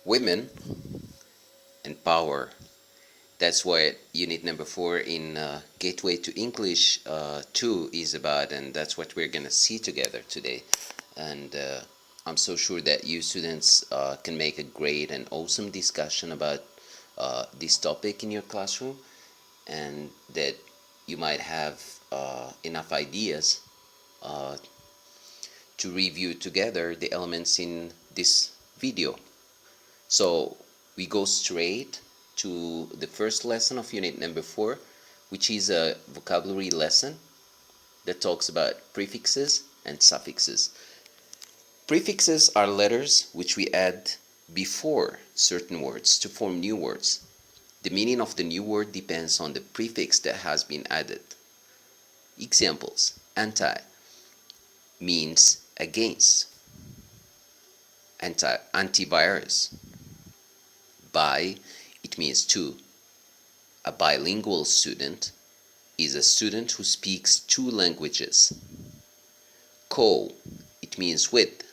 women and power. That's what unit number 4 in Gateway to English 2 is about, and that's what we're gonna see together today. And I'm so sure that you students can make a great and awesome discussion about this topic in your classroom, and that you might have enough ideas to review together the elements in this video. So we go straight to the first lesson of unit number 4, which is a vocabulary lesson that talks about prefixes and suffixes. Prefixes are letters which we add before certain words to form new words. The meaning of the new word depends on the prefix that has been added. Examples: anti means against, antivirus. Bi, it means two. A bilingual student is a student who speaks 2 languages. Co, it means with.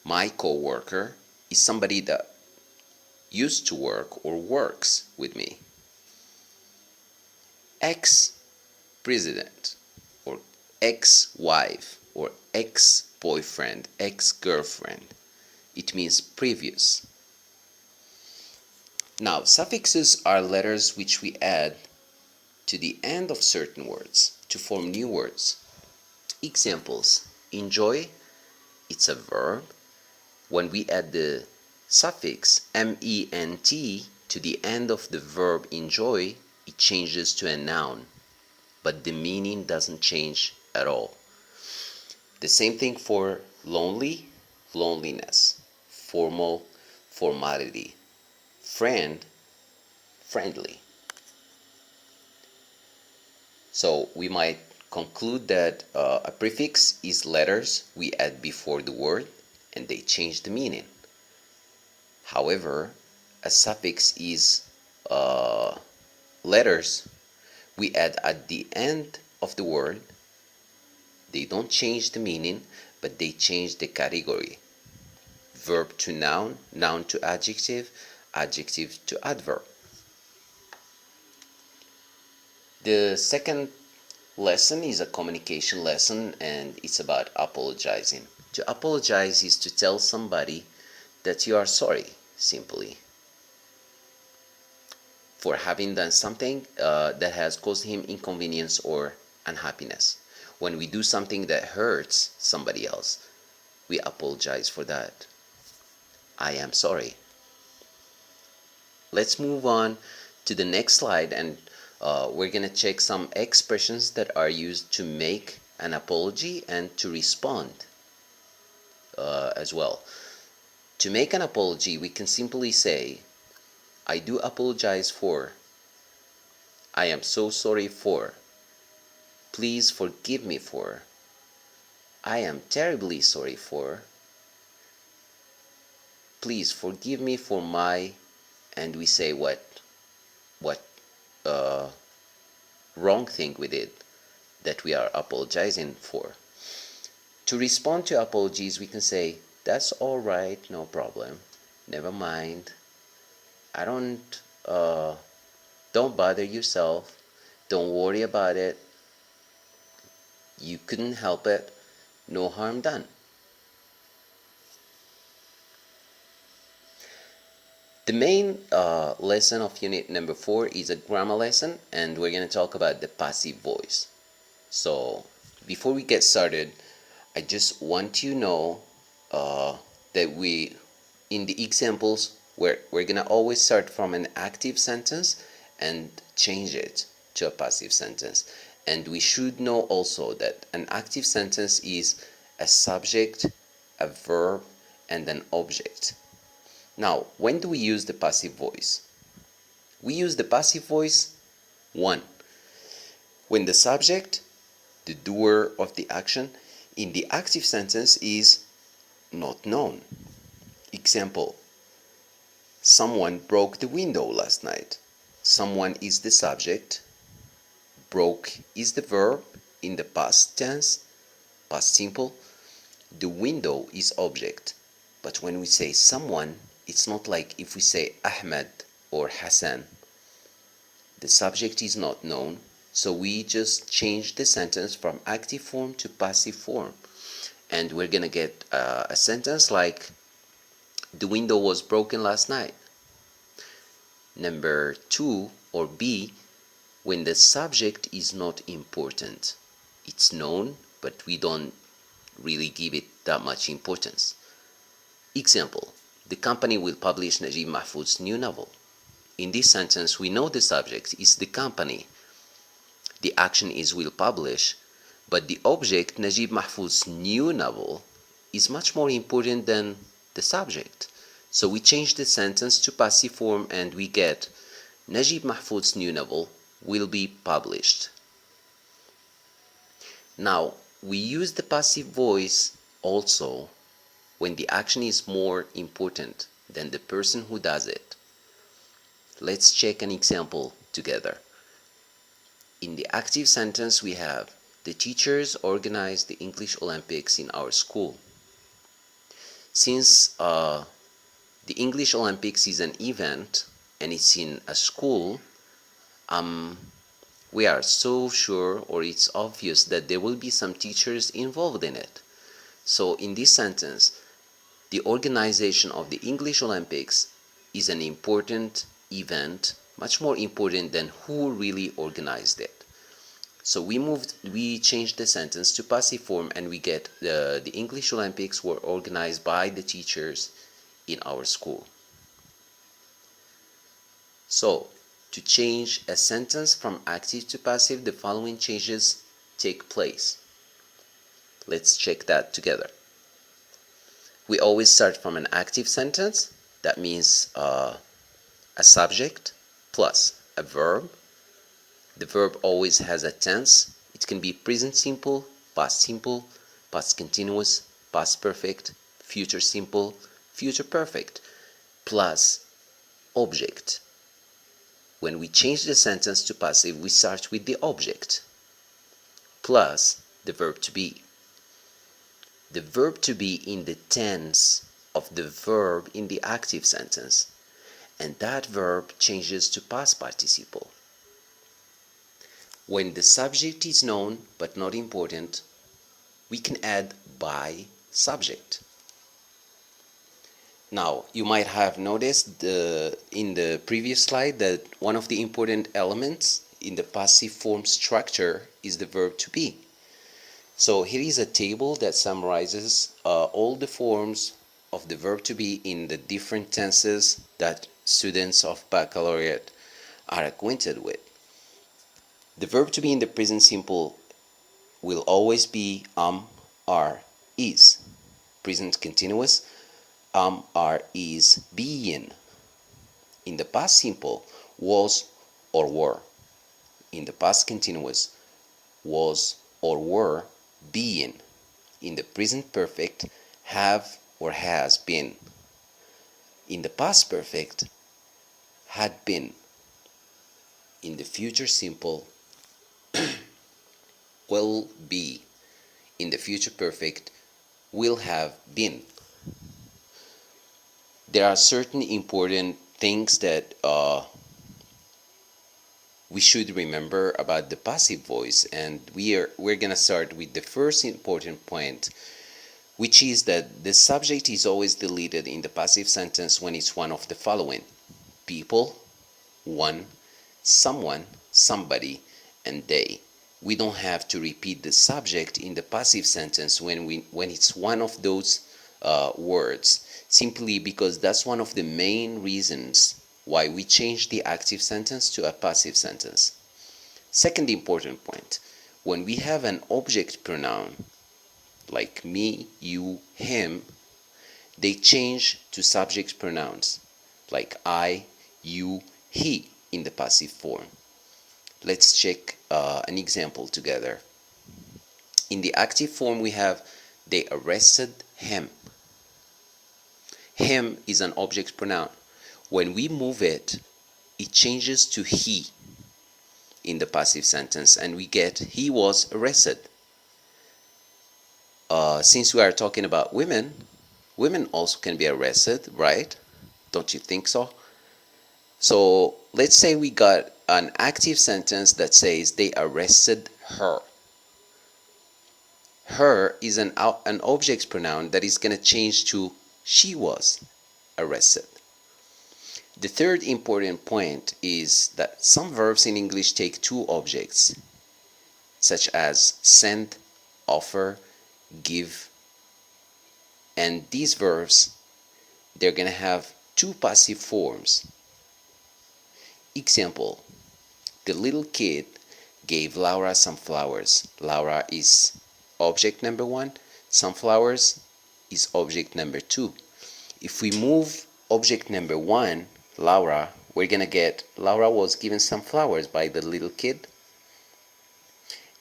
My co-worker is somebody that used to work or works with me. Ex-president or ex-wife or ex-boyfriend, ex-girlfriend, it means previous. Now, suffixes are letters which we add to the end of certain words to form new words. Examples: enjoy, it's a verb. When we add the suffix ment to the end of the verb enjoy, it changes to a noun, but the meaning doesn't change at all. The same thing for lonely, loneliness. Formal, formality. Friend, friendly. So we might conclude that a prefix is letters we add before the word and they change the meaning. However, a suffix is letters we add at the end of the word. They don't change the meaning, but they change the category. Verb to noun, noun to adjective, adjective to adverb. The second lesson is a communication lesson, and it's about apologizing. To apologize is to tell somebody that you are sorry, simply, for having done something that has caused him inconvenience or unhappiness. When we do something that hurts somebody else, we apologize for that. I am sorry. Let's move on to the next slide, and we're gonna check some expressions that are used to make an apology and to respond as well. To make an apology, we can simply say, I do apologize for, I am so sorry for, please forgive me for, I am terribly sorry for, please forgive me for my, and we say what wrong thing we did that we are apologizing for. To respond to apologies, we can say, that's all right, no problem, never mind, I don't bother yourself, don't worry about it, you couldn't help it, no harm done. The main lesson of unit number 4 is a grammar lesson, and we're going to talk about the passive voice. So before we get started, I just want you to know that in the examples, we're going to always start from an active sentence and change it to a passive sentence. And we should know also that an active sentence is a subject, a verb, and an object. Now, when do we use the passive voice? We use the passive voice 1. When the subject, the doer of the action, in the active sentence is not known. Example: someone broke the window last night. Someone is the subject, broke is the verb in the past tense, past simple, the window is object. But when we say someone, it's not like if we say Ahmed or Hassan. The subject is not known, so we just change the sentence from active form to passive form. And we're gonna get a sentence like, the window was broken last night. Number 2 or B, when the subject is not important. It's known, but we don't really give it that much importance. Example, the company will publish Najib Mahfouz's new novel. In this sentence, we know the subject is the company. The action is will publish, but the object, Najib Mahfouz's new novel, is much more important than the subject. So we change the sentence to passive form and we get Najib Mahfouz's new novel will be published. Now, we use the passive voice also when the action is more important than the person who does it. Let's check an example together. In the active sentence we have, the teachers organized the English Olympics in our school. Since the English Olympics is an event and it's in a school, we are so sure, or it's obvious, that there will be some teachers involved in it. So in this sentence, the organization of the English Olympics is an important event, much more important than who really organized it. So we changed the sentence to passive form and we get the English Olympics were organized by the teachers in our school. So to change a sentence from active to passive, the following changes take place. Let's check that together. We always start from an active sentence. That means a subject plus a verb. The verb always has a tense. It can be present simple, past continuous, past perfect, future simple, future perfect, plus object. When we change the sentence to passive, we start with the object plus the verb to be. The verb to be in the tense of the verb in the active sentence, and that verb changes to past participle. When the subject is known but not important, we can add by subject. Now, you might have noticed in the previous slide that one of the important elements in the passive form structure is the verb to be. So here is a table that summarizes all the forms of the verb to be in the different tenses that students of baccalaureate are acquainted with. The verb to be in the present simple will always be are, is. Present continuous, are, is, being. In the past simple, was or were. In the past continuous, was or were, being. In the present perfect, have or has been. In the past perfect, had been. In the future simple, will be. In the future perfect, will have been. There are certain important things that we should remember about the passive voice, and we're gonna start with the first important point, which is that the subject is always deleted in the passive sentence when it's one of the following: people, one, someone, somebody, and they. We don't have to repeat the subject in the passive sentence when it's one of those words, simply because that's one of the main reasons why we change the active sentence to a passive sentence. Second important point, when we have an object pronoun like me, you, him, they change to subject pronouns like I, you, he in the passive form. Let's check an example together. In the active form we have, they arrested him. Him is an object pronoun. When we move it, it changes to he in the passive sentence and we get he was arrested. Since we are talking about women, women also can be arrested, right? Don't you think so? So let's say we got an active sentence that says they arrested her. Her is an object pronoun that is going to change to she was arrested. The third important point is that some verbs in English take two objects, such as send, offer, give, and these verbs, they're going to have two passive forms. Example, the little kid gave Laura some flowers. Laura is object number one, sunflowers is object number two. If we move object number one, Laura, we're gonna get Laura was given some flowers by the little kid.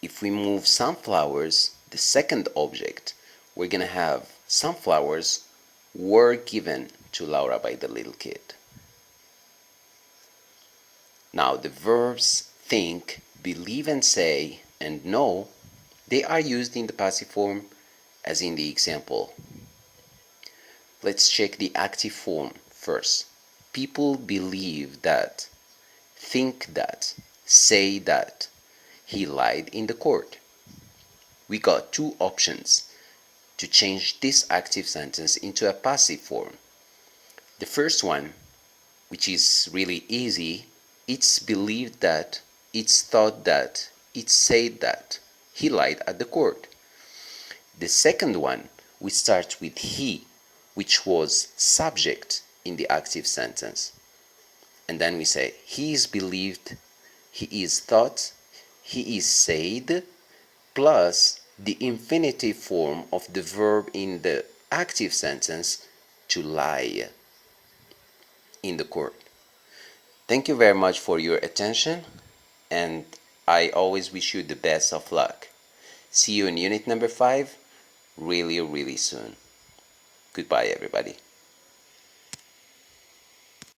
If we move sunflowers, the second object, we're gonna have sunflowers were given to Laura by the little kid. Now the verbs think, believe and say, and know, they are used in the passive form as in the example. Let's check the active form first. People believe that, think that, say that he lied in the court. We got two options to change this active sentence into a passive form. The first one, which is really easy, it's believed that, it's thought that, it's said that he lied at the court. The second one, we start with he, which was subject in the active sentence. And then we say he is believed, he is thought, he is said, plus the infinitive form of the verb in the active sentence, to lie in the court. Thank you very much for your attention, and I always wish you the best of luck. See you in unit number 5 really soon. Goodbye, everybody.